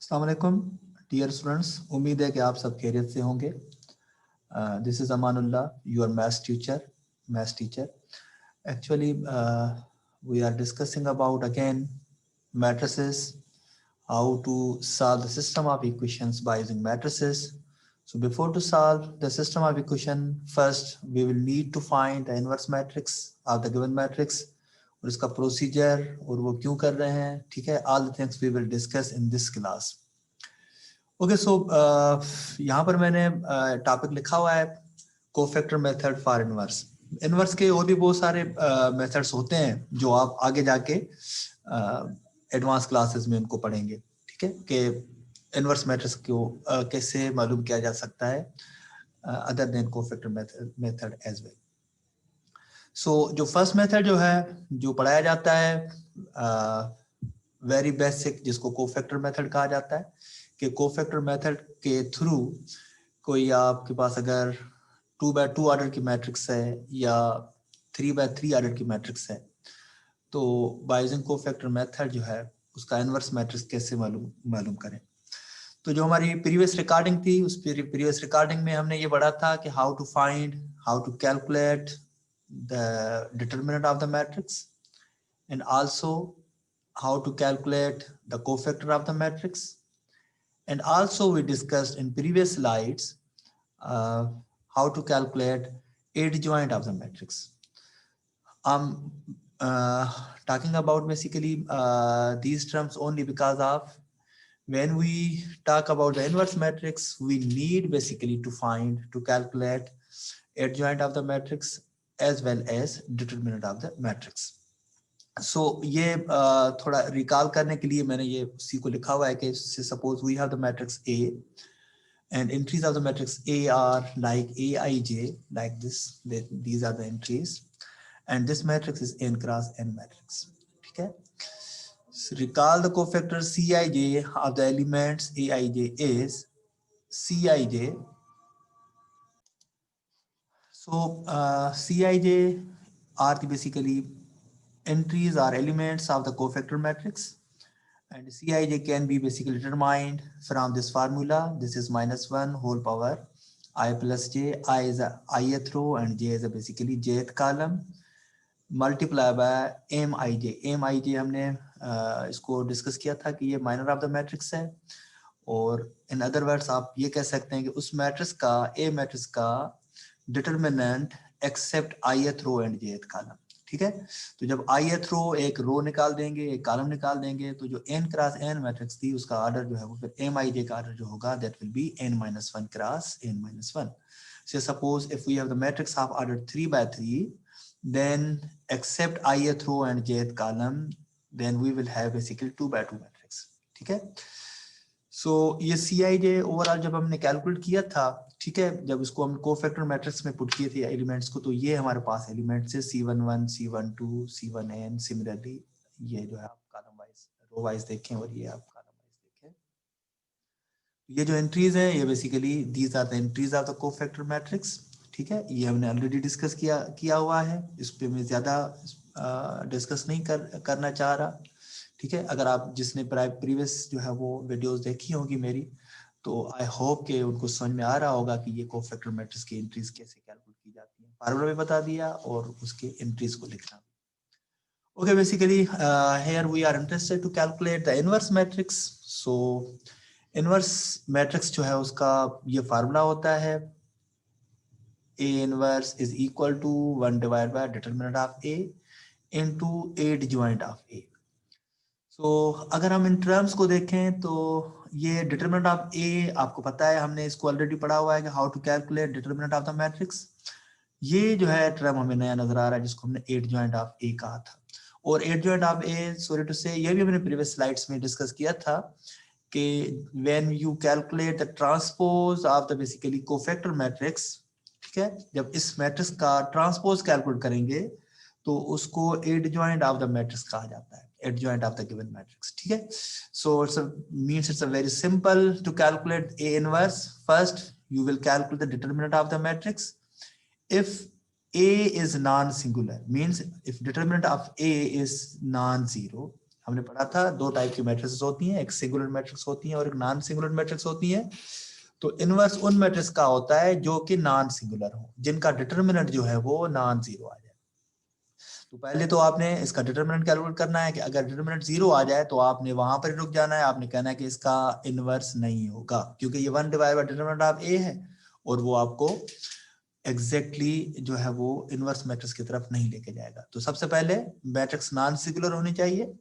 अस्सलाम वालेकुम dear students, उम्मीद है कि आप सब खैरियत से होंगे। This is Amanullah, your maths teacher. Actually we are discussing about again matrices, how to solve the system of equations by using matrices. So before to solve the system of equation, first we will need to find the inverse matrix of the given matrix और इसका procedure और वो क्यों कर रहे हैं, ठीक है। All the things we will discuss in this class. Okay, so यहाँ पर मैंने टॉपिक लिखा हुआ है cofactor method for inverse. Inverse के और भी बहुत सारे मेथड्स होते हैं जो आप आगे जाके एडवांस क्लासेस में उनको पढ़ेंगे, ठीक है, कि इनवर्स मैट्रिक्स को कैसे मालूम किया जा सकता है other than cofactor method as well. So जो फर्स्ट मेथड जो है जो पढ़ाया जाता है वेरी बेसिक, जिसको कोफैक्टर मेथड कहा जाता है, कि कोफैक्टर मेथड के थ्रू कोई आपके पास अगर 2x2 ऑर्डर की मैट्रिक्स है या 3x3 ऑर्डर की मैट्रिक्स है, तो बाय यूजिंग कोफैक्टर मेथड जो है उसका इनवर्स मैट्रिक्स कैसे मालूम करें। तो जो हमारी प्रीवियस रिकॉर्डिंग थी, उस प्रीवियस रिकॉर्डिंग में हमने ये पढ़ा था कि how to calculate the determinant of the matrix and also how to calculate the cofactor of the matrix, and also we discussed in previous slides how to calculate adjoint of the matrix. I'm talking about basically these terms only because of when we talk about the inverse matrix, we need basically to calculate adjoint of the matrix as well as determinant of the matrix. सो ये थोड़ा recall करने के लिए मैंने ये सी को लिखा हुआ है कि suppose we have the matrix A and entries of the matrix A are like a i j, like this, these are the entries and this matrix is n cross n matrix, ठीक है। Recall the cofactor c i j of the elements a i j is c i j. So c i j are basically entries are elements of the cofactor matrix, and Cij can be basically determined from this formula. This is -1 whole power I plus j. I is a ith row and j is a basically jth column multiply by Mij. Mij हमने इसको discuss किया था कि ये minor of the matrix है, और in other words आप ये कह सकते हैं कि उस मैट्रिक्स का, ए मैट्रिक्स का determinant except ith row and jth column, ठीक है। तो जब ith रो एक रो निकाल देंगे, एक कॉलम निकाल देंगे, तो जो n क्रॉस n मैट्रिक्स थी उसका ऑर्डर जो है वो फिर Mij का ऑर्डर जो होगा that will be n-1 cross n-1. So suppose if we have the matrix of order 3x3, then except ith row and jth column, then we will have basically 2x2 matrix, ठीक है। सो ये Cij overall जब हमने calculate किया था, ठीक है, जब इसको हम कोफैक्टर मैट्रिक्स में पुट किए थे एलिमेंट्स को, तो ये हमारे पास एलिमेंट्स है C11, C12, C1n। सिमिलरली ये जो है आप कॉलम वाइज, रो वाइज देखें और ये आप कॉलम वाइज देखें, ये जो एंट्रीज है ये basically these are the entries of the cofactor matrix, ठीक है। ये हमने ऑलरेडी डिस्कस किया हुआ है, इस पे मैं ज्यादा डिस्कस नहीं करना चाह रहा, ठीक है। अगर आप जिसने प्रीवियस जो है वो वीडियोस देखी होगी मेरी, तो आई होप कि उनको समझ में आ रहा होगा कि ये कोफैक्टर मैट्रिक्स की एंट्रीज कैसे कैलकुलेट की जाती है। फार्मूला भी बता दिया और उसके एंट्रीज को लिखना। Okay, basically here we are interested to calculate the inverse matrix. So inverse matrix जो है उसका ये फार्मूला होता है, A inverse is equal to 1 divide by determinant of A into adjoint of A। तो अगर हम इन टर्म्स को देखें तो ये डिटरमिनेंट ऑफ ए आपको पता है, हमने इसको ऑलरेडी पढ़ा हुआ है कि how to calculate determinant of the matrix. ये जो है टर्म हमें नया नजर आ रहा है जिसको हमने एडजॉइंट ऑफ ए कहा था। और adjoint of A, sorry to say, ये भी हमने प्रीवियस स्लाइड्स में डिस्कस किया था कि when you calculate the transpose of the basically cofactor matrix, ठीक है, जब इस मैट्रिक्स का ट्रांसपोज कैलकुलेट करेंगे तो उसको एडजॉइंट ऑफ द मैट्रिक्स कहा जाता है, adjoint of the given matrix, ठीक है। So it's a very simple to calculate A inverse. First you will calculate the determinant of the matrix. If A is non-singular, means if determinant of A is non-zero, हमने पढ़ा था 2 type की matrix होती हैं, एक singular matrix होती है और एक नॉन सिंगुलर मैट्रिक्स होती है। तो इनवर्स उन मैट्रिक्स का होता है जो कि नॉन सिंगुलर हो, जिनका डिटरमिनेंट जो है वो नॉन जीरो आ जाए। तो पहले तो आपने इसका डिटरमिनेंट कैलकुलेट करना है कि अगर डिटरमिनेंट 0 आ जाए तो आपने वहां पर रुक जाना है, आपने कहना है कि इसका इनवर्स नहीं होगा, क्योंकि ये 1 डिवाइड बाय डिटरमिनेंट ऑफ ए है और वो आपको जो है वो इनवर्स मैट्रिक्स की तरफ नहीं लेके जाएगा। तो सबसे पहले मैट्रिक्स नॉन सिंगुलर होनी चाहिए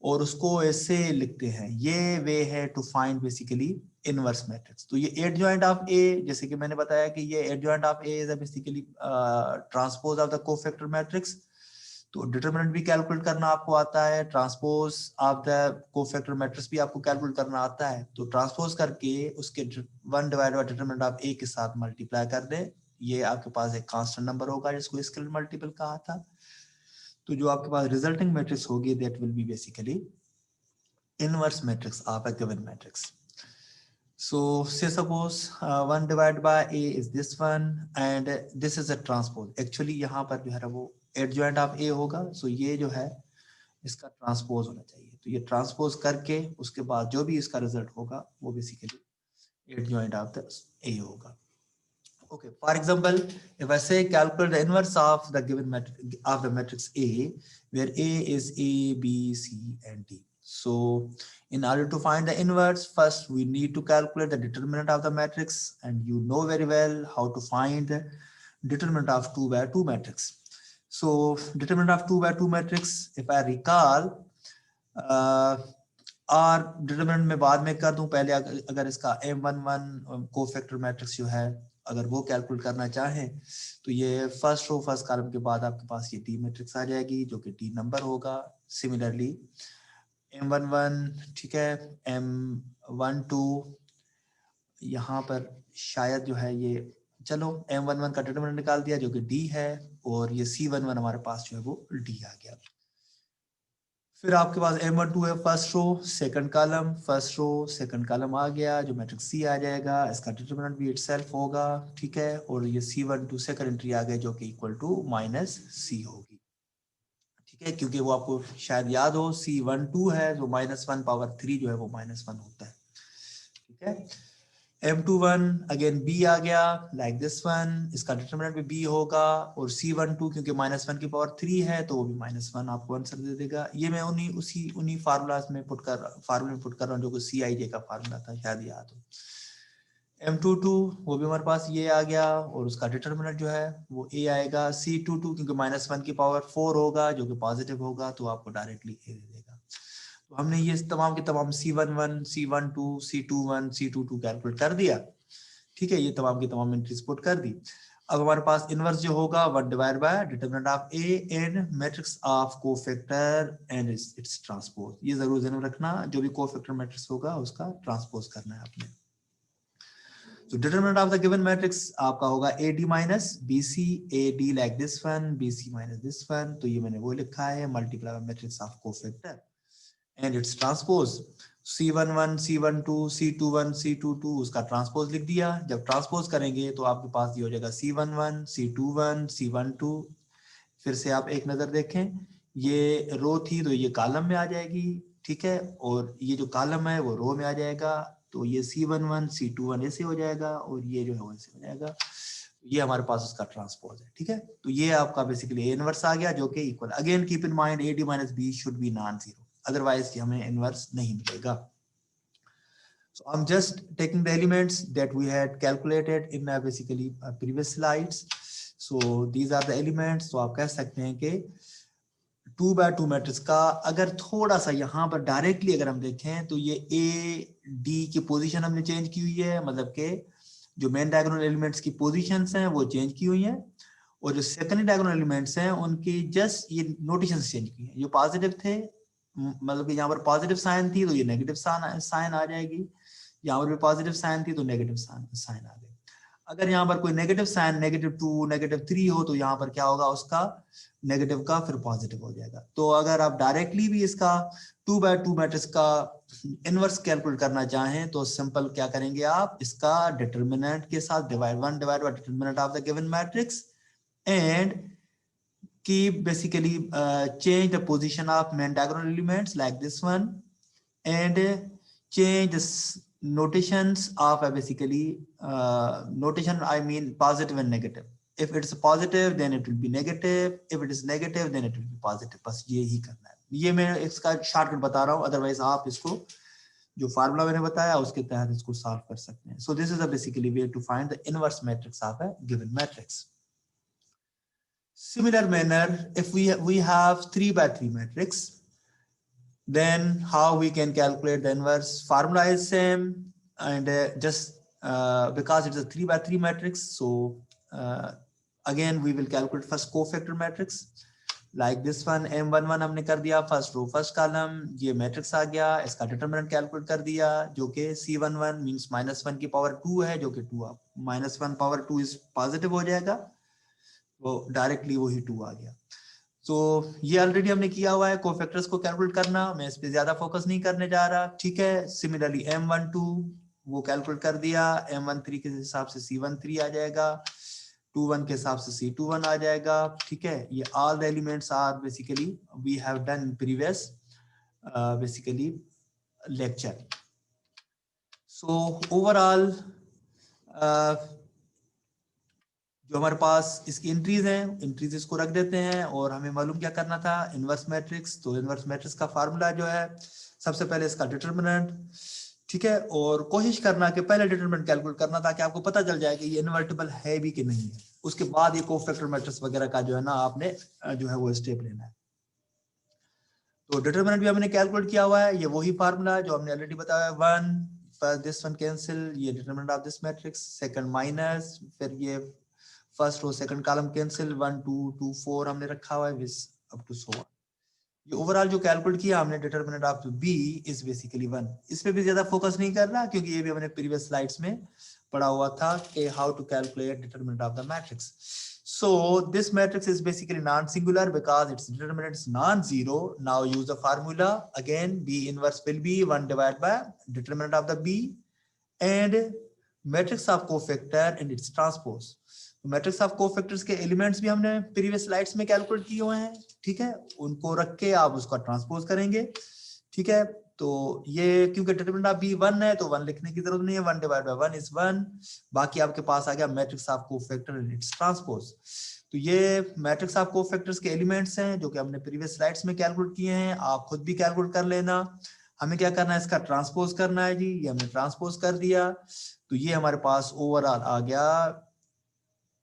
और उसको ऐसे लिखते हैं, ये वे है to find basically inverse matrix. तो ये एडजॉइंट ऑफ ए, जैसे कि मैंने बताया कि ये adjoint of A is basically transpose of the cofactor matrix. तो डिटरमिनेंट भी कैलकुलेट करना आपको आता है, transpose of the cofactor matrix भी आपको कैलकुलेट करना आता है। तो ट्रांसपोज करके उसके 1 डिवाइड बाय डिटरमिनेंट ऑफ ए के साथ मल्टीप्लाई कर दें, ये आपके पास एक कांस्टेंट नंबर होगा जिसको स्केलर मल्टीपल कहा था। तो जो आपके पास रिजल्टिंग मैट्रिक्स होगी that will be basically inverse matrix of a given matrix. So say suppose 1 divided by a is this one and this is a transpose. Actually यहाँ पर जो है वो adjoint of a होगा, so ये जो है इसका ट्रांसपोज होना चाहिए। तो ये ट्रांसपोज करके उसके बाद जो भी इसका रिजल्ट होगा वो basically adjoint of the a होगा। Okay, for example, if I say calculate the inverse of the given matrix of the matrix A, where A is A, B, C, and D. So, in order to find the inverse, first we need to calculate the determinant of the matrix, and you know very well how to find the determinant of 2 by 2 matrix. So, determinant of 2 by 2 matrix, if I recall, और determinant में बाद में कर दूं, पहले अगर इसका M11 cofactor matrix जो है अगर वो कैलकुलेट करना चाहें तो ये फर्स्ट रो फर्स्ट कॉलम के बाद आपके पास ये टी मैट्रिक्स आ जाएगी जो कि टी नंबर होगा। सिमिलरली M11, ठीक है, M12 यहाँ पर शायद जो है ये, चलो M11 का डिटरमिनेंट निकाल दिया जो कि D है और ये C11 हमारे पास जो है वो D आ गया। फिर आपके पास M12 है first row second column, first row second column आ गया जो मैट्रिक्स C आ जाएगा, इसका डिटरमिनेंट भी इटसेल्फ होगा, ठीक है, और ये C12 सेकंड एंट्री आ गई जो कि इक्वल टू -C होगी, ठीक है, क्योंकि वो आपको शायद याद हो C12 है जो -1 पावर 3 जो है वो -1 होता है, ठीक है। M21 अगेन B आ गया लाइक दिस वन, इसका डिटरमिनेंट भी B होगा और C12 क्योंकि -1 की पावर 3 है तो वो भी -1 आपको आंसर दे देगा। ये मैं उन्हीं फार्मूलाज में पुट कर रहा हूँ जो कि CIJ का फार्मूला था, शायद याद हो। M22 वो भी हमारे पास ये आ गया और उसका डिटरमिनेंट जो है वो A आएगा। C22 क्योंकि -1 की पावर 4 होगा जो कि पॉजिटिव होगा तो आपको डायरेक्टली A दे देगा। तो हमने ये तमाम के तमाम C11, C12, C21, C22 calculate कर दिया, ठीक है, ये तमाम की तमाम एंट्रीज पुट कर दी। अब हमारे पास इनवर्स जो होगा 1 divide by determinant of A in matrix of cofactor and it's transpose. ये जरूर ध्यान रखना, जो भी कोफैक्टर मैट्रिक्स होगा उसका ट्रांसपोज करना है आपने। So determinant of the given matrix आपका होगा AD minus BC, AD like this one, BC minus this one, तो ये मैंने वो लिखा है multiply by matrix of cofactor and its transpose C11, C12, C21, C22 उसका ट्रांसपोज लिख दिया। जब ट्रांसपोज करेंगे तो आपके पास ये हो जाएगा C11, C21, C12। फिर से आप एक नजर देखें, ये रो थी तो ये कॉलम में आ जाएगी, ठीक है, और ये जो कॉलम है वो रो में आ जाएगा, तो ये C11, C21 ऐसे हो जाएगा और ये जो है वैसे हो जाएगा। ये हमारे पास उसका ट्रांसपोज है, ठीक है। तो ये आपका बेसिकली इनवर्स आ गया जो कि equal, again keep in mind AD minus B should be non zero, otherwise हमें इनवर्स नहीं मिलेगा। So I'm just taking the elements that we had calculated in basically previous slides. So these are the elements. तो आप कह सकते हैं कि 2 by 2 matrix का अगर थोड़ा सा यहाँ पर डायरेक्टली अगर हम देखें तो ये A D की पोजीशन हमने चेंज की हुई है, मतलब के जो मेन डायगोनल एलिमेंट्स की पोजीशंस हैं वो चेंज की हुई हैं और जो सेकेंडरी डायगोनल एलिमेंट्स हैं उनकी जस्ट ये नोटेशन चेंज की है। जो पॉजिटिव थे, मतलब कि यहाँ पर पॉजिटिव साइन थी तो ये नेगेटिव साइन आ जाएगी, यहाँ पर भी पॉजिटिव साइन थी तो नेगेटिव साइन आ गई। अगर यहाँ पर कोई नेगेटिव साइन -2, -3 हो तो यहाँ पर क्या होगा, उसका नेगेटिव का फिर पॉजिटिव हो जाएगा। तो अगर आप डायरेक्टली भी इसका 2 by 2 मैट्रिक्स का इनवर्स कैलकुलेट करना चाहें तो सिंपल क्या करेंगे, आप इसका डिटरमिनेंट के साथ 1 divide by determinant of the given matrix and keep basically change the position of main diagonal elements like this one, and change the notations of basically notation, I mean positive and negative. If it's positive then it will be negative, if it is negative then it will be positive. बस ये ही करना है, ये मैं इसका shortcut बता रहा हूँ, अदरवाइज आप इसको जो फार्मूला मैंने बताया उसके तहत इसको सॉल्व कर सकते हैं. So this is a basically way to find the inverse matrix of a given matrix. Similar manner, if we have 3 by 3 matrix, then how we can calculate the inverse? Formula is same, and just because it's a 3 by 3 matrix, so again we will calculate first cofactor matrix like this one. M11 हमने कर दिया first row first column, ये matrix आ गया, इसका determinant calculate कर दिया जो कि C11 मींस -1 की पावर 2 है, जो कि 2 -1 पावर 2 इज पॉजिटिव हो जाएगा, वो डायरेक्टली वही 2 आ गया. तो ये ऑलरेडी हमने किया हुआ है कोफैक्टर्स को कैलकुलेट करना, मैं इस पे ज्यादा फोकस नहीं करने जा रहा. ठीक है, सिमिलरली M12 वो कैलकुलेट कर दिया, M13 के हिसाब से C13 आ जाएगा, 21 के हिसाब से C21 आ जाएगा. ठीक है, ये all the elements are basically we have done previous basically lecture. So overall जो हमारे पास इसकी एंट्रीज हैं, एंट्रीज इसको रख देते हैं, और हमें मालूम क्या करना था, इनवर्स मैट्रिक्स. तो इनवर्स मैट्रिक्स का फार्मूला जो है, सबसे पहले इसका डिटरमिनेंट. ठीक है, और कोशिश करना कि पहले डिटरमिनेंट कैलकुलेट करना ताकि आपको पता चल जाए कि ये इन्वर्टिबल है भी कि नहीं है. उसके बाद ये कोफैक्टर मैट्रिक्स वगैरह का जो है ना आपने जो है वो स्टेप लेना है. तो डिटरमिनेंट भी हमने कैलकुलेट किया हुआ है, ये वही फार्मूला जो हमने ऑलरेडी बताया. 1 फर्स्ट दिस वन कैंसिल, ये determinant of this matrix, second minus, फिर ये first row second column cancel, 1 2 2 4 हमने रखा हुआ है with up to so on. ये ओवरऑल जो कैलकुलेट किया हमने determinant of B is basically 1. इस पे भी ज्यादा फोकस नहीं कर रहा क्योंकि ये भी हमने प्रीवियस स्लाइड्स में पढ़ा हुआ था कि how to calculate determinant of the matrix. So this matrix is basically non-singular because its determinant is non-zero. Now use the formula again. B inverse will be 1 divided by determinant of the B and matrix of cofactor and its transpose. Matrix of cofactors के elements भी हमने previous slides में calculate किए हुए हैं. ठीक है, उनको रख के आप उसका ट्रांसपोज करेंगे. ठीक है, तो ये क्योंकि डिटरमिनेंट ऑफ बी 1 है तो 1 लिखने की जरूरत नहीं है, 1 डिवाइड बाय 1 इज 1. बाकी आपके पास आ गया matrix of cofactor and it's transpose. तो ये मैट्रिक्स ऑफ कोफैक्टर्स के एलिमेंट्स हैं जो कि हमने प्रीवियस स्लाइड्स में कैलकुलेट किए हैं. आप खुद भी कैलकुलेट कर लेना. हमें क्या करना है, इसका ट्रांसपोज करना है जी. ये हमने ट्रांसपोज कर दिया, तो ये हमारे पास ओवरऑल आ गया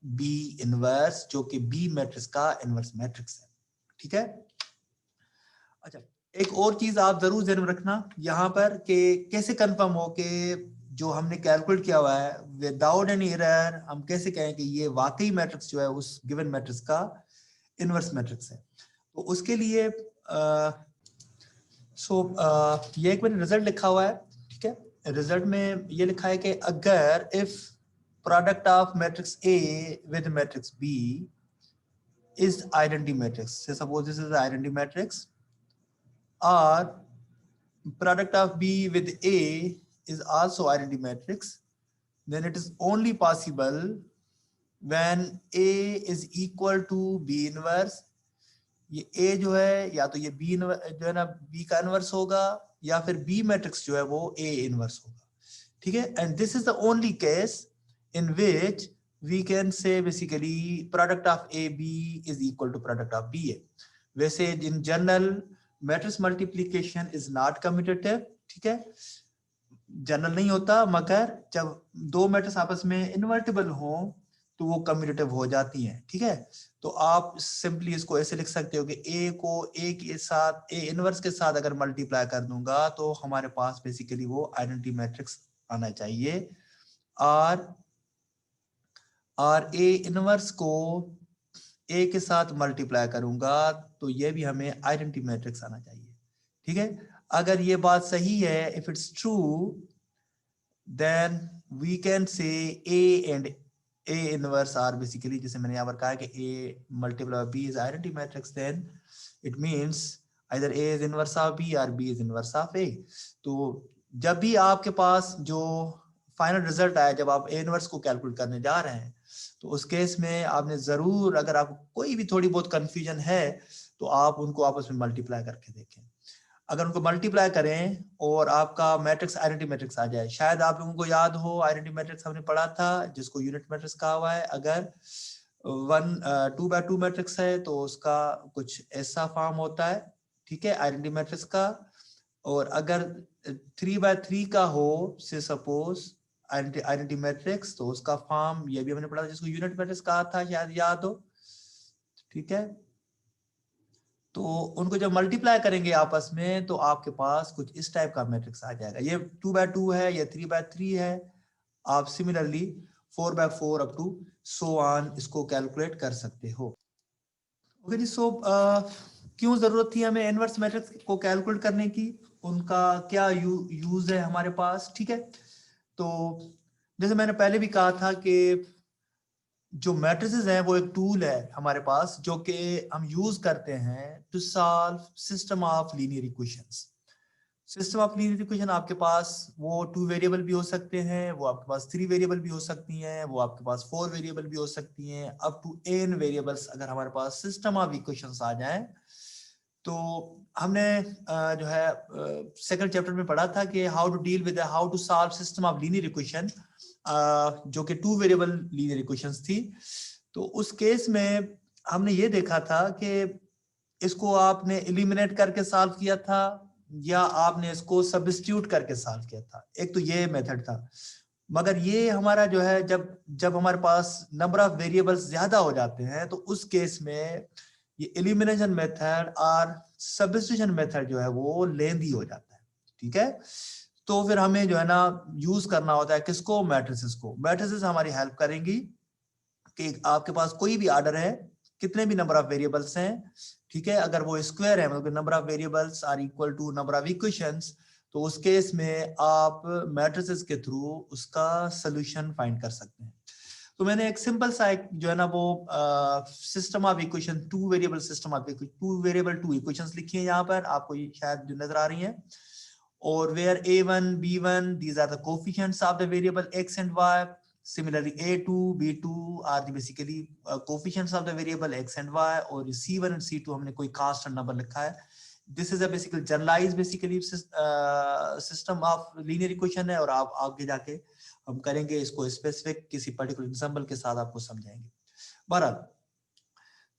बी इनवर्स, जो कि बी मैट्रिक्स का इनवर्स मैट्रिक्स है. ठीक है, अच्छा एक और चीज आप जरूर ध्यान में रखना यहाँ पर कि कैसे कंफर्म हो कि जो हमने कैलकुलेट किया हुआ है विदाउट एनी एरर हम कैसे कहें कि ये वाकई मैट्रिक्स जो है उस गिवन मैट्रिक्स का इनवर्स मैट्रिक्स है. तो उसके लिए ये एक मैंने रिजल्ट लिखा हुआ है. ठीक है, रिजल्ट में ये लिखा है कि अगर if product of matrix A with matrix B is identity matrix, say suppose this is the identity matrix, or product of B with A is also identity matrix, then it is only possible when A is equal to B inverse. ये A जो है या तो ये B जो है ना B का इनवर्स होगा या फिर B मैट्रिक्स जो है वो A इनवर्स होगा. ठीक है, and this is the only case in which we can say basically product of AB is equal to product of BA. वैसे in general matrix multiplication is not commutative. ठीक है, general नहीं होता, मगर जब दो मैट्रिक्स आपस में इन्वर्टिबल हो तो वो कम्यूटेटिव हो जाती हैं. ठीक है, तो आप सिंपली इसको ऐसे लिख सकते हो कि A को A के साथ A इनवर्स के साथ अगर मल्टीप्लाई कर दूंगा तो हमारे पास बेसिकली वो आइडेंटिटी मैट्रिक्स आना चाहिए, और A इनवर्स को A के साथ मल्टीप्लाई करूंगा तो ये भी हमें आइडेंटिटी मैट्रिक्स आना चाहिए. ठीक है, अगर ये बात सही है, if it's true then we can say A and A inverse are basically, जैसे मैंने यहाँ पर कहा कि A multiply B is identity matrix, then it means either A is inverse of B or B is inverse of A. तो जब भी आपके पास जो फाइनल रिजल्ट आया, जब आप A इनवर्स को कैलकुलेट करने जा रहे हैं तो उस केस में आपने जरूर, अगर आपको कोई भी थोड़ी बहुत कंफ्यूजन है तो आप उनको आपस में मल्टीप्लाई करके देखें। अगर उनको मल्टीप्लाई करें और आपका मैट्रिक्स आइडेंटिटी मैट्रिक्स आ जाए, शायद आप लोगों को याद हो आइडेंटिटी मैट्रिक्स हमने पढ़ा था जिसको यूनिट मैट्रिक्स कहा हुआ है। अगर 2x2 मैट्रिक्स है तो उसका कुछ ऐसा फॉर्म होता है, ठीक है, आइडेंटिटी मैट्रिक्स का। और अगर 3x3 का हो से सपोज आइडेंटिटी मैट्रिक्स, तो उसका फॉर्म ये भी हमने पढ़ा था जिसको यूनिट मैट्रिक्स कहा था, शायद याद हो, ठीक है। तो उनको जब मल्टीप्लाई करेंगे आपस में तो आपके पास कुछ इस टाइप का मैट्रिक्स आ जाएगा। ये 2x2 है, ये 3x3 है। आप similarly 4x4 up to so on इसको कैलकुलेट कर सकते हो। ओके जी, सो क्यों जरूरत थी हमें इनवर्स मैट्रिक्स को कैलकुलेट करने की, उनका क्या यूज है हमारे पास, ठीक है। तो जैसे मैंने पहले भी कहा था कि जो मैट्रिसेस हैं वो एक टूल है हमारे पास जो कि हम यूज करते हैं to solve system of linear equations. System of linear equation आपके पास वो 2 वेरिएबल भी हो सकते हैं, वो आपके पास 3 वेरिएबल भी हो सकती हैं, वो आपके पास 4 वेरिएबल भी हो सकती हैं, अप टू n वेरिएबल्स अगर हमारे पास सिस्टम ऑफ इक्वेशंस आ जाएं। तो हमने जो है सेकंड चैप्टर में पढ़ा था कि how to solve system of linear equation, जो कि 2 वेरिएबल लीनियर इक्वेशंस थी। तो उस केस में हमने ये देखा था कि इसको आपने एलिमिनेट करके सॉल्व किया था या आपने इसको सब्स्टिट्यूट करके सॉल्व किया था। एक तो ये मेथड था, मगर ये हमारा जो है जब जब हमारे पास नंबर ऑफ वेरिएबल्स ज्यादा हो जाते हैं तो उस केस में ये एलिमिनेशन मेथड और सब्स्टिट्यूशन मेथड जो है वो लेंदी हो जाता है, ठीक है। तो फिर हमें जो है ना यूज करना होता है किसको, मैट्रिसेस को। मैट्रिसेस हमारी हेल्प करेंगी कि आपके पास कोई भी ऑर्डर है, कितने भी नंबर ऑफ वेरिएबल्स हैं, ठीक है, अगर वो स्क्वायर है मतलब number of variables are equal to number of equations, तो उस केस में आप मैट्रिसेस के थ्रू उसका सोल्यूशन फाइंड कर सकते हैं। तो मैंने एक सिंपल सा एक जो है ना वो system of equation 2 variable system of 2 variable 2 equations लिखी है यहाँ पर आपको, ये शायद जो नजर आ रही हैं। और where a1 b1 these are the coefficients of the variable x and y. Similarly a2 b2 are the basically coefficients of the variable x and y. और c1 and c2 हमने कोई constant number लिखा है। This is a basically generalized basically system of linear equation है, और आप आगे जाके हम करेंगे इसको स्पेसिफिक किसी पर्टिकुलर एग्जांपल के साथ आपको समझाएंगे। बहरहाल,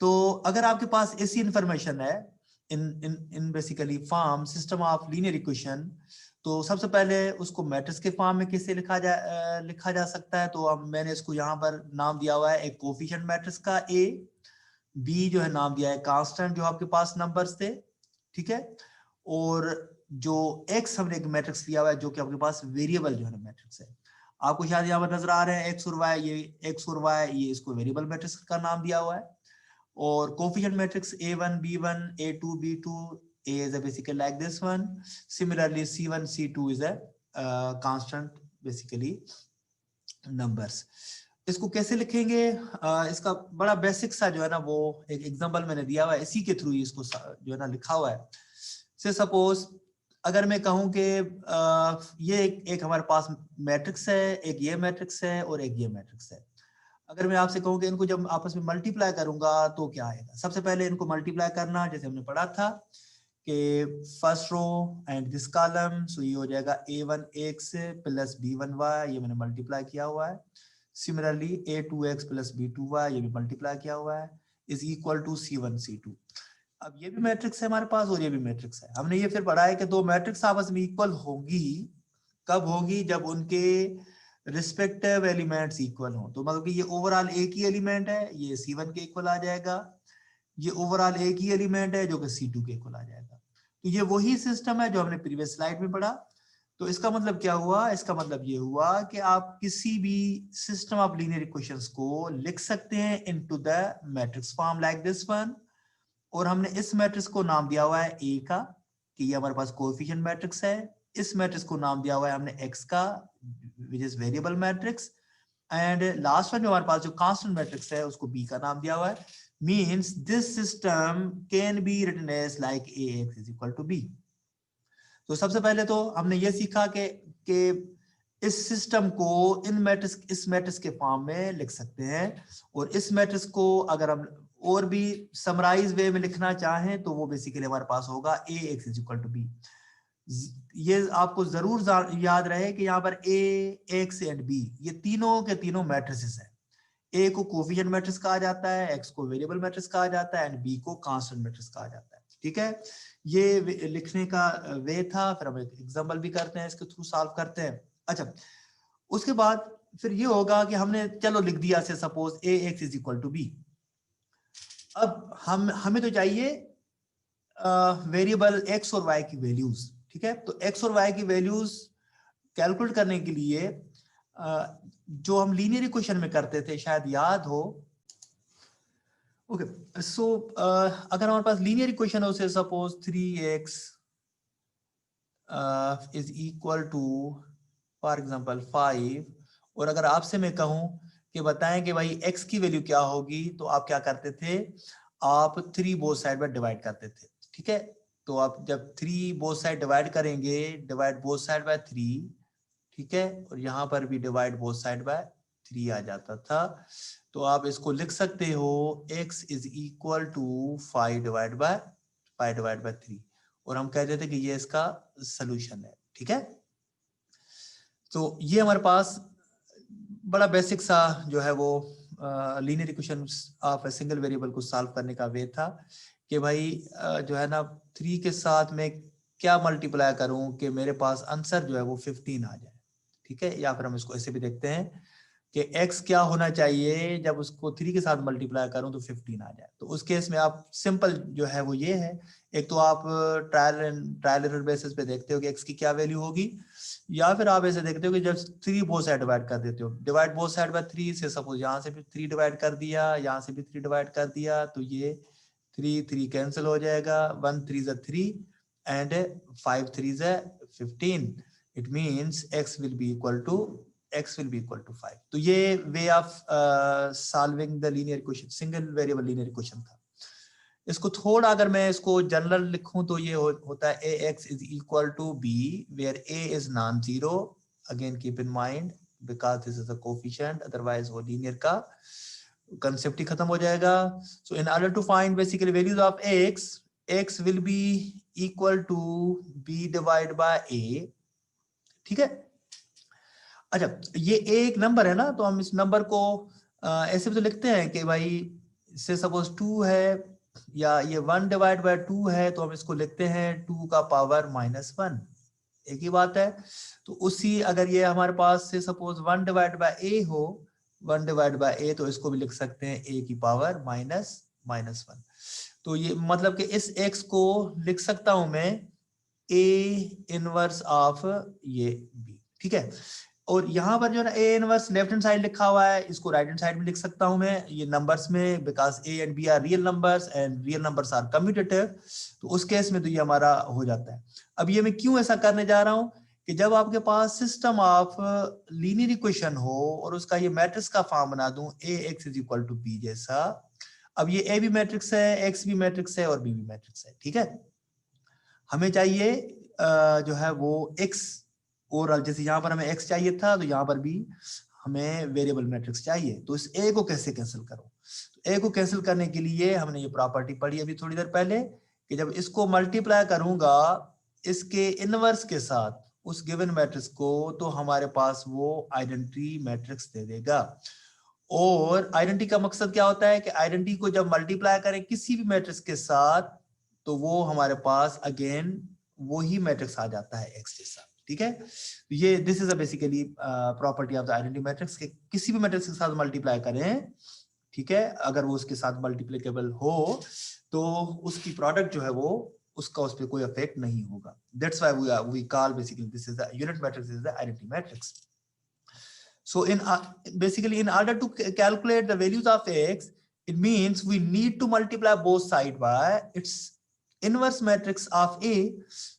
तो अगर आपके पास ऐसी इंफॉर्मेशन है in basically form system of linear equation, तो सबसे पहले उसको मैट्रिक्स के फॉर्म में किससे लिखा जा सकता है। तो अब मैंने इसको यहाँ पर नाम दिया हुआ है एक कोफिशिएंट मैट्रिक्स का A, B जो है नाम दिया है कांस्टेंट जो आपके पास नंबर्स थे, ठीक है। और जो X हमने एक मैट्रिक्स लिया हुआ है जो कि आपके पास वेरिएबल जो है मैट्रिक्स है। आपको शायद यहाँ पर नजर आ रहे हैं X और Y, ये X और Y ये इसको वेरिएबल मैट्रिक्स का नाम दिया हुआ है। और coefficient matrix a1 b1 a2 b2, a is a basically like this one. Similarly c1 c2 is a constant basically numbers. इसको कैसे लिखेंगे, इसका बड़ा बेसिक सा जो है ना वो एक एग्जांपल मैंने दिया हुआ है, इसी के थ्रू इसको जो है ना लिखा हुआ है। से सपोज अगर मैं कहूं कि ये एक हमारे पास मैट्रिक्स है, एक ये मैट्रिक्स है और एक ये मैट्रिक्स है। अगर मैं आपसे कहूं कि इनको जब आपस में मल्टीप्लाई करूंगा तो क्या आएगा। सबसे पहले इनको मल्टीप्लाई करना, जैसे हमने पढ़ा था कि first row and this column, so ये हो जाएगा a1 x plus b1 y, ये मैंने मल्टीप्लाई किया हुआ है। Similarly a2x plus b2 y, ये भी मल्टीप्लाई किया हुआ है, is equal to c1 c2। अब ये भी मैट्रिक्स है हमारे पास और ये भी मैट्रिक्स है। हमने ये फिर पढ़ा है कि दो मैट्रिक्स आपस में इक्वल होगी, कब होगी, जब उनके रिस्पेक्टिव एलिमेंट्स इक्वल हो। तो मतलब कि ये ओवरऑल एक ही एलिमेंट है, ये C1 के इक्वल आ जाएगा, ये ओवरऑल एक ही एलिमेंट है जो कि C2 के इक्वल आ जाएगा। तो ये वही सिस्टम है जो हमने प्रीवियस स्लाइड में पढ़ा। तो इसका मतलब क्या हुआ, इसका मतलब ये हुआ कि आप किसी भी सिस्टम ऑफ लीनियर इक्वेशंस को लिख सकते हैं into the matrix form like this one. और हमने इस मैट्रिक्स को नाम दिया हुआ है A का, कि ये हमारे पास कोएफिशिएंट मैट्रिक्स है। इस मैट्रिक्स को नाम दिया हुआ है हमने X का, which is variable matrix. And last one जो हमारे पास जो कांस्टेंट मैट्रिक्स है उसको B का नाम दिया हुआ है। Means this system can be written as like AX is equal to B। तो सबसे पहले तो हमने ये सीखा कि इस सिस्टम को इस मैट्रिक्स के फॉर्म में लिख सकते हैं। और इस मैट्रिक्स को अगर हम और भी समराइज वे में लिखना चाहें तो वो बेसिकली हमारे पास होगा Ax is equal to B. ये आपको जरूर याद रहे कि यहाँ पर A, X एंड B ये तीनों के तीनों मैट्रिसेस हैं। A को कोफिशिएंट मैट्रिक्स कहा जाता है, X को वेरिएबल मैट्रिक्स कहा जाता है एंड B को कांस्टेंट मैट्रिक्स कहा जाता है। ठीक है, ये लिखने का वे था। फिर हम एक एग्जांपल भी करते हैं, इसके थ्रू सॉल्व करते हैं। अच्छा, उसके बाद फिर ये होगा कि हमने चलो लिख दिया say suppose Ax is equal to B. अब हमें तो चाहिए वेरिएबल x और y की वैल्यूज। ठीक है, तो x और y की वैल्यूज कैलकुलेट करने के लिए जो हम लीनियर इक्वेशन में करते थे, शायद याद हो। ओके, सो अगर हमारे पास लीनियर इक्वेशन हो say suppose 3x is equal to for example 5, और अगर आपसे मैं कहूं कि बताएं कि भाई x की वैल्यू क्या होगी, तो आप क्या करते थे, आप 3 बोथ साइड में डिवाइड करते थे। ठीक है, तो आप जब 3 बोथ साइड डिवाइड करेंगे, डिवाइड बोथ साइड बाय 3, ठीक है, और यहाँ पर भी डिवाइड बोथ साइड बाय 3 आ जाता था। तो आप इसको लिख सकते हो x is equal to 5 divide by 3, और हम कहते थे कि ये इसका सोल्यूशन है। ठीक है, तो ये हमारे पास बड़ा बेसिक सा जो है वो linear equation of a single variable को सॉल्व करने का वे था कि भाई जो है ना 3 के साथ में क्या मल्टीप्लाई करूं कि मेरे पास आंसर जो है वो 15 आ जाए। ठीक है, या फिर हम इसको ऐसे भी देखते हैं कि x क्या होना चाहिए जब उसको 3 के साथ मल्टीप्लाई करूं तो 15 आ जाए। तो उस केस में आप सिंपल जो है वो ये है, एक तो आप ट्रायल एरर बेसिस पे देखते हो कि x की क्या वैल्यू होगी, या फिर आप ऐसे देखते हो कि जब 3 बोथ साइड डिवाइड कर देते हो, डिवाइड बोथ साइड बाय 3 से सपोज यहाँ से भी 3 डिवाइड कर दिया, यहाँ से भी 3 डिवाइड कर दिया, तो ये 3 कैंसिल हो जाएगा, 1 3 is 3 and 5 3 is 15। It means x will be equal to 5। तो ये way of solving the linear equation, single variable linear equation था। इसको थोड़ा अगर मैं इसको जनरल लिखूं तो ये होता है ax is equal to b where a is non-zero, again keep in mind because this is a coefficient, otherwise वो लीनियर का कंसेप्ट ही खत्म हो जाएगा। so in order to find basically values of x will be equal to b divided by a। ठीक है, अच्छा, ये एक नंबर है ना, तो हम इस नंबर को ऐसे भी तो लिखते हैं कि भाई से सपोज 2 है, या ये 1 डिवाइड बाय 2 है, तो हम इसको लिखते हैं 2 का पावर -1। एक ही बात है। तो उसी अगर ये हमारे पास से सपोज 1 डिवाइड बाय a हो, 1 डिवाइड बाय a, तो इसको भी लिख सकते हैं a की पावर -1। तो ये मतलब कि इस x को लिख सकता हूं मैं a इनवर्स ऑफ ये b। ठीक है, और यहाँ पर जो है ना a inverse left hand side लिखा हुआ है, इसको राइट हैंड साइड में लिख सकता हूं मैं ये नंबर्स में, because a and b are real numbers and real numbers are commutative. तो उस केस में तो ये हमारा हो जाता है। अब ये मैं क्यों ऐसा करने जा रहा हूं कि जब आपके पास सिस्टम ऑफ लीनियर इक्वेशन हो और उसका ये मैट्रिक्स का फॉर्म बना दूं ax is equal to b जैसा। अब ये a भी मैट्रिक्स है, x भी मैट्रिक्स है और b भी मैट्रिक्स है। ठीक है, हमें चाहिए जो है वो x, और जैसे यहाँ पर हमें x चाहिए था, तो यहाँ पर भी हमें वेरिएबल मैट्रिक्स चाहिए। तो इस a को कैसे कैंसिल करो, तो a को कैंसिल करने के लिए हमने ये प्रॉपर्टी पढ़ी अभी थोड़ी देर पहले कि जब इसको मल्टीप्लाई करूंगा इसके इनवर्स के साथ उस गिवन मैट्रिक्स को, तो हमारे पास वो आइडेंटिटी मैट्रिक्स दे देगा। और आइडेंटिटी का मकसद क्या होता है कि आइडेंटिटी को जब मल्टीप्लाई करें किसी भी मैट्रिक्स के साथ, तो वो हमारे पास अगेन वो ही मैट्रिक्स आ जाता है x के साथ। ठीक है, ये this is a basically property of the identity matrix कि किसी भी मैट्रिक्स के साथ मल्टीप्लाई करें, ठीक है, अगर वो उसके साथ मल्टीप्लिकेबल हो तो उसकी प्रोडक्ट जो है वो उसका उस पर कोई इफेक्ट नहीं होगा। That's why we call basically this is the unit matrix is the identity matrix. So basically in order to calculate the values of x, it means we need to multiply both sides by its inverse matrix of a।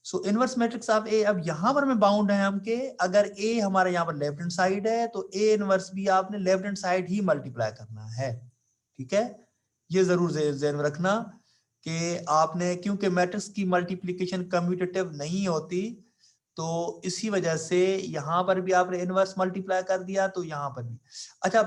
So inverse matrix of a, अब यहाँ पर में bound है हम के अगर a हमारा यहाँ पर लेफ्ट हैंड साइड है तो a इनवर्स भी आपने लेफ्ट हैंड साइड ही मल्टीप्लाई करना है। ठीक है, ये जरूर ध्यान में रखना कि आपने, क्योंकि मैट्रिक्स की मल्टीप्लिकेशन कम्यूटेटिव नहीं होती, तो इसी वजह से यहाँ पर भी आपने इनवर्स मल्टीप्लाई कर दिया, तो यहाँ पर भी। अच्छा,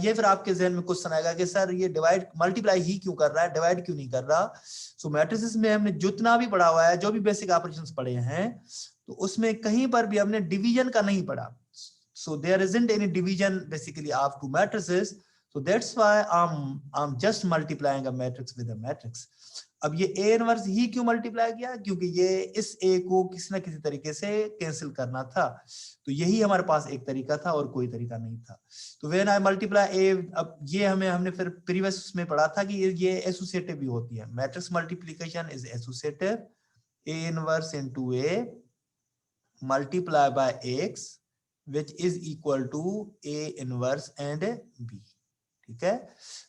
ये फिर आपके जहन में क्वेश्चन आएगा कि सर ये डिवाइड मल्टीप्लाई ही क्यों कर रहा है, डिवाइड क्यों नहीं कर रहा। सो मैट्रिसेस में हमने जितना भी पढ़ा हुआ है, जो भी बेसिक ऑपरेशंस पढ़े हैं, तो उसमें कहीं पर भी हमने डिवीजन का नहीं पढ़ा। So there isn't any division basically of two matrices, so that's why I'm just multiplying a matrix with a matrix. अब ये A इनवर्स ही क्यों मल्टीप्लाई किया, क्योंकि ये इस A को किसी ना किसी तरीके से कैंसिल करना था, तो यही हमारे पास एक तरीका था और कोई तरीका नहीं था। तो व्हेन आई मल्टीप्लाई A, अब ये हमने फिर प्रीवियस में पढ़ा था कि ये एसोसिएटिव भी होती है। Matrix multiplication is associative, A inverse into A multiply by X which is equal to A inverse and B। ठीक है,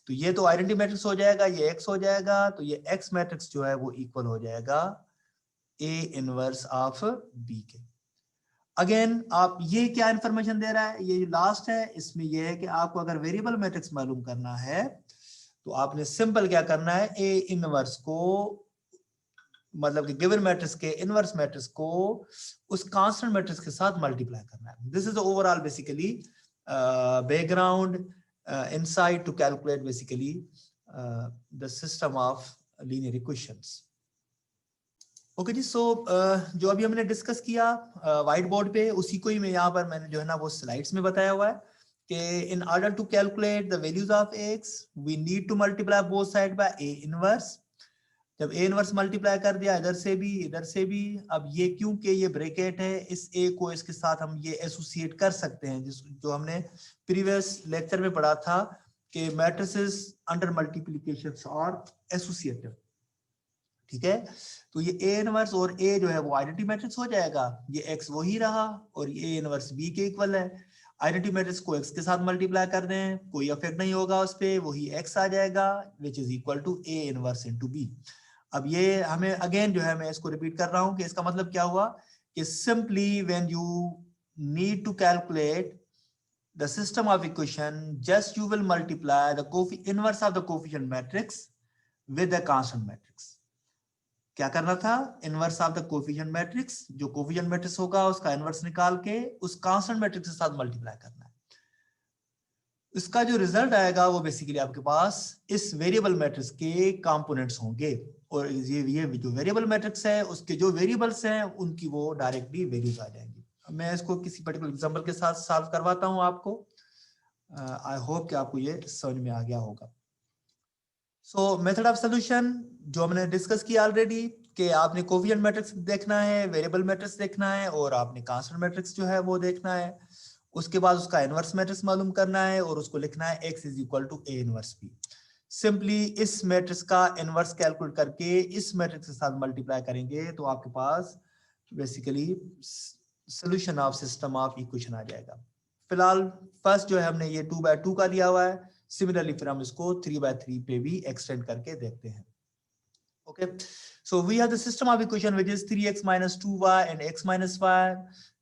तो ये तो आइडेंटिटी मैट्रिक्स हो जाएगा, ये X हो जाएगा, तो ये X मैट्रिक्स जो है वो इक्वल हो जाएगा A इनवर्स ऑफ B के। अगेन आप ये क्या इंफॉर्मेशन दे रहा है, ये जो लास्ट है इसमें ये है कि आपको अगर वेरिएबल मैट्रिक्स मालूम करना है तो आपने सिंपल क्या करना है, A इनवर्स को मतलब कि गिवन मैट्रिक्स के इनवर्स मैट्रिक्स को उस कांस्टेंट मैट्रिक्स के साथ मल्टीप्लाई करना है। This is overall basically background insight to calculate basically the system of linear equations. Okay जी, so जो अभी हमने डिस्कस किया व्हाइट बोर्ड पे, उसी को ही मैं यहाँ पर मैंने जो है ना वो स्लाइड्स में बताया हुआ है कि in order to calculate the values of x we need to multiply both sides by a inverse। जब A इनवर्स मल्टीप्लाई कर दिया इधर से भी इधर से भी, अब ये क्योंकि ये ब्रैकेट है, इस A को इसके साथ हम ये एसोसिएट कर सकते हैं, जो हमने प्रीवियस लेक्चर में पढ़ा था कि मैट्रिसेस अंडर मल्टीप्लिकेशन और एसोसिएटिव। ठीक है, तो ये A इनवर्स और A जो है वो आइडेंटिटी मैट्रिक्स हो जाएगा, ये X वही रहा और ये A इनवर्स B के इक्वल है। आइडेंटिटी मैट्रिक्स को X के साथ मल्टीप्लाई कर दें, कोई इफेक्ट नहीं होगा उस पे, वही X आ जाएगा which is equal to A inverse into B। अब ये हमें अगेन जो है मैं इसको रिपीट कर रहा हूं कि इसका मतलब क्या हुआ कि simply when you need to calculate the system of equation just you will multiply the inverse of the coefficient matrix with the constant matrix. क्या करना था, inverse of the coefficient matrix, जो कोफिशिएंट मैट्रिक्स होगा उसका inverse निकाल के उस constant matrix के साथ मल्टीप्लाई करना है। इसका जो रिजल्ट आएगा वो बेसिकली आपके पास इस वेरिएबल मैट्रिक्स के कंपोनेंट्स होंगे, और ये जो वेरिएबल मैट्रिक्स है उसके जो वेरिएबल्स हैं उनकी वो डायरेक्टली वैल्यूज आ जाएंगी। मैं इसको किसी पर्टिकुलर एग्जांपल के साथ सॉल्व करवाता हूं आपको। आई होप कि आपको ये समझ में आ गया होगा। सो मेथड ऑफ सॉल्यूशन जो हमने डिस्कस किया ऑलरेडी कि आपने कोफिशिएंट मैट्रिक्स देखना है, वेरिएबल मैट्रिक्स देखना है और आपने कांस्टेंट मैट्रिक्स जो है वो देखना है। उसके बाद उसका इनवर्स मैट्रिक्स मालूम करना है और उसको लिखना है x is equal to A inverse B। Simply इस मैट्रिक्स का इनवर्स कैलकुलेट करके इस मैट्रिक्स के साथ मल्टीप्लाई करेंगे तो आपके पास basically solution of system of equation आ जाएगा। फिलहाल फर्स्ट जो है हमने ये 2/2 का लिया हुआ है, सिमिलरली फिर हम इसको 3/3 पे भी एक्सटेंड करके देखते हैं। Okay, so we have the system of equation which is 3x minus 2y and x minus y।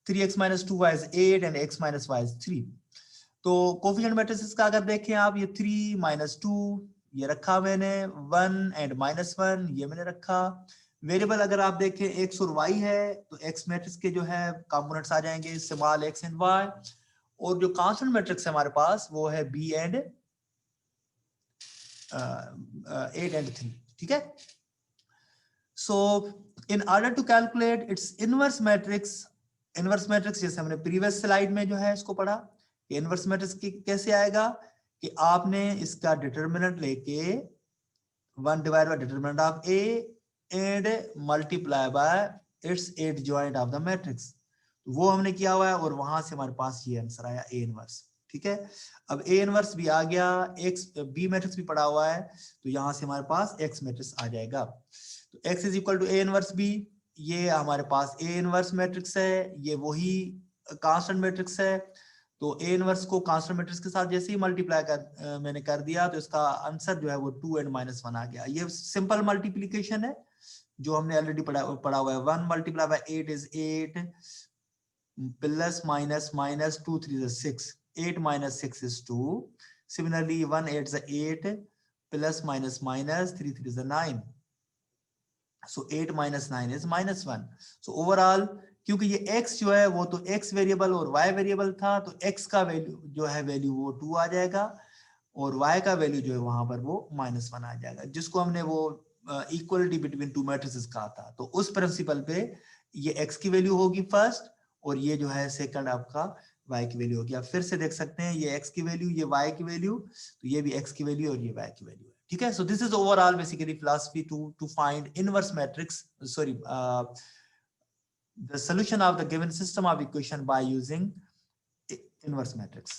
3x minus 2y is 8 and x minus y is 3। तो कोफिशिएंट मैट्रिसेस का अगर देखें आप, ये 3 minus 2 ये रखा मैंने, 1 and -1 ये मैंने रखा। वेरिएबल अगर आप देखें x और y है तो x मैट्रिक्स के जो है कंपोनेंट्स आ जाएंगे स्मॉल x एंड y, और जो कांस्टेंट मैट्रिक्स है हमारे पास वो है b एंड 8 and 3। ठीक है, so in order to calculate its inverse matrix जैसे हमने प्रीवियस स्लाइड में जो है इसको पढ़ा कि इनवर्स मैट्रिक्स कैसे आएगा कि आपने इसका डिटरमिनेंट लेके 1 divide by determinant of A and multiply by it's adjoint of the matrix, वो हमने किया हुआ है और वहां से हमारे पास ये आंसर आया A इनवर्स। ठीक है, अब A इनवर्स भी आ गया, X B मैट्रिक्स भी पड़ा हुआ है, तो यहां से हमारे पास X मैट्रिक्स आ जाएगा। तो x is equal to A inverse B, ये हमारे पास A इनवर्स मैट्रिक्स है, ये वही कांस्टेंट मैट्रिक्स है। तो A इनवर्स को कांस्टेंट मैट्रिक्स के साथ जैसे ही मल्टीप्लाई मैंने कर दिया तो इसका आंसर जो है वो 2 and -1 आ गया। ये सिंपल मल्टीप्लिकेशन है जो हमने ऑलरेडी पढ़ा हुआ है। 1 multiply by 8 is 8 plus minus 2 3 is 6, 8 minus 6 is 2। Similarly 1 8 is 8 plus minus 3 3 is 9। So 8 minus 9 is -1. So overall क्योंकि ये x जो है वो तो x वेरिएबल और y वेरिएबल था, तो x का वैल्यू जो है वैल्यू वो 2 आ जाएगा और y का वैल्यू जो है वहां पर वो -1 आ जाएगा, जिसको हमने वो इक्वलिटी बिटवीन टू मैट्रिसेस कहा था। तो उस प्रिंसिपल पे ये x की वैल्यू होगी फर्स्ट और ये जो है सेकंड आपका y की वैल्यू होगी। आप फिर से देख सकते हैं ये x की वैल्यू, ये y की वैल्यू, तो ये भी x की वैल्यू और ये y की वैल्यू है। ठीक है, so this is overall basically philosophy to find inverse matrix, sorry the solution of the given system of equation by using inverse matrix.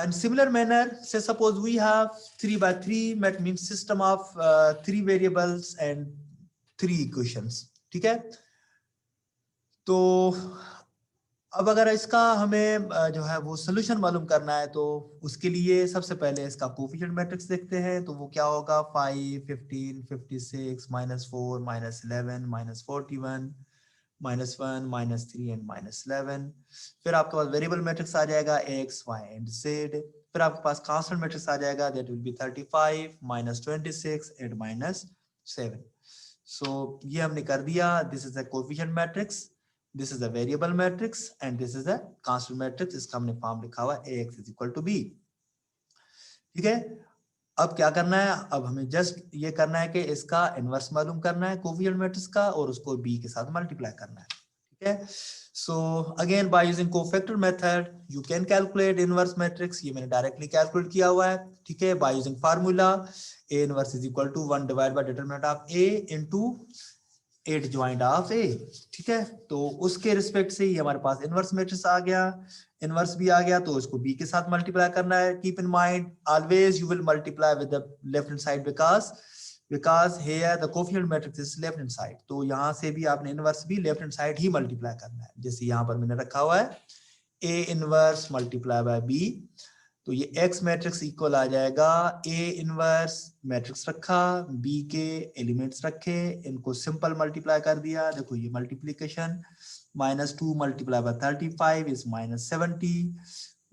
In similar manner, say suppose we have 3 by 3 means system of 3 variables and 3 equations. ठीक है, तो अब अगर इसका हमें जो है वो सोल्यूशन मालूम करना है, तो उसके लिए सबसे पहले इसका कोफिशिएंट मैट्रिक्स देखते हैं। तो वो क्या होगा, 5, 15, 56, -4, -11, -41, -1, -3 एंड -11। फिर आपके पास वेरिएबल मैट्रिक्स आ जाएगा x, y एंड z। फिर आपके पास कांस्टेंट मैट्रिक्स आ जाएगा, दैट विल बी 35, -26 एंड -7। सो ये हमने कर दिया। This is a coefficient matrix, this is a variable matrix and this is a constant matrix. इसका हमने फॉर्म लिखा हुआ है ax = b। ठीक है, अब क्या करना है, अब हमें जस्ट ये करना है कि इसका इनवर्स मालूम करना है कोफिशिएंट मैट्रिक्स का और उसको b के साथ मल्टीप्लाई करना है। ठीक है, so again by using cofactor method you can calculate inverse matrix. ये मैंने डायरेक्टली कैलकुलेट किया हुआ है। ठीक है, by using formula a inverse = 1 divide by determinant of a into adjoint of a। ठीक है, तो उसके रिस्पेक्ट से ही हमारे पास इनवर्स मैट्रिक्स आ गया, इनवर्स भी आ गया, तो इसको b के साथ मल्टीप्लाई करना है। Keep in mind always you will multiply with the left hand side because here the coefficient matrix is left hand side. तो यहाँ से भी आपने इनवर्स भी लेफ्ट हैंड साइड ही मल्टीप्लाई करना है। जैसे यहाँ पर मैंने रखा हुआ है a inverse multiply by b, तो ये x मैट्रिक्स इक्वल आ जाएगा a इनवर्स मैट्रिक्स रखा, b के एलिमेंट्स रखे, इनको सिंपल मल्टीप्लाई कर दिया। देखो ये multiplication, -2 multiply by 35 is -70,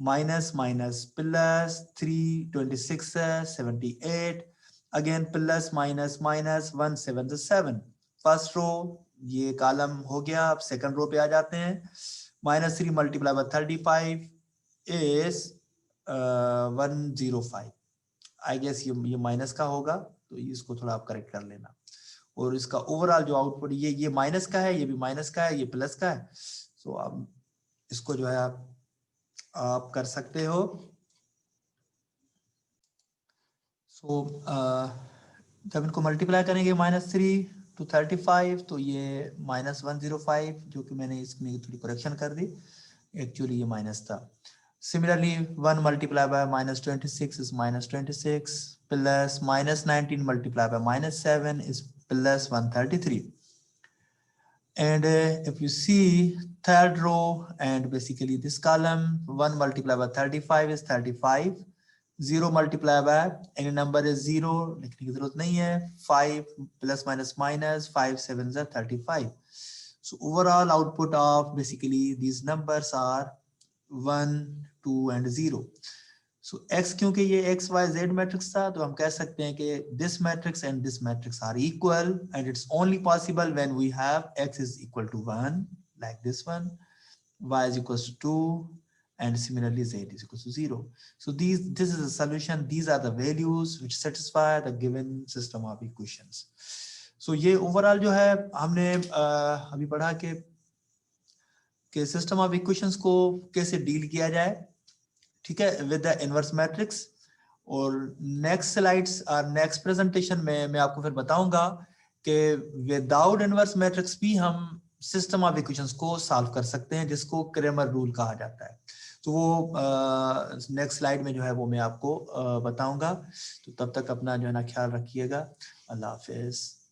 minus minus plus 3 26 78, again plus minus minus 1 7 7। First row ये कॉलम हो गया। अब सेकंड रो पे आ जाते हैं। -3 multiply by 35 is 105। I guess ये माइनस का होगा, तो इसको थोड़ा आप करेक्ट कर लेना। और इसका ओवरऑल जो आउटपुट ये माइनस का है, ये भी माइनस का है, ये प्लस का है। सो अब इसको जो है आप कर सकते हो। सो जब इनको मल्टीप्लाई करेंगे -3 to 35, तो ये -105, जो कि मैंने इसमें थोड़ी करेक्शन कर दी, एक्चुअली ये माइनस था। Similarly, 1 multiplied by -26 is -26, plus -19 multiplied by -7 is plus 133. And if you see third row and basically this column, 1 multiplied by 35 is 35, 0 multiplied by any number is 0, लिखने की जरूरत नहीं है। 5 plus minus minus 5 7s are 35. So overall output of basically these numbers are 1, 2 and 0. So x क्योंकि ये x y z matrix था, तो हम कह सकते हैं कि this matrix and this matrix are equal, and it's only possible when we have x is equal to 1 like this one, y is equals to 2, and similarly z is equals to 0. So this is a solution. These are the values which satisfy the given system of equations. So ये overall जो है हमने अभी पढ़ा कि system of equations को कैसे deal किया जाए। ठीक है, विद द इनवर्स मैट्रिक्स। और नेक्स्ट स्लाइड्स और नेक्स्ट प्रेजेंटेशन में मैं आपको फिर बताऊंगा कि विदाउट इनवर्स मैट्रिक्स भी हम सिस्टम ऑफ इक्वेशंस को सॉल्व कर सकते हैं, जिसको क्रेमर रूल कहा जाता है। तो वो नेक्स्ट स्लाइड में जो है वो मैं आपको बताऊंगा। तो तब तक अपना जो है ना ख्याल रखिएगा। अल्लाह हाफिज।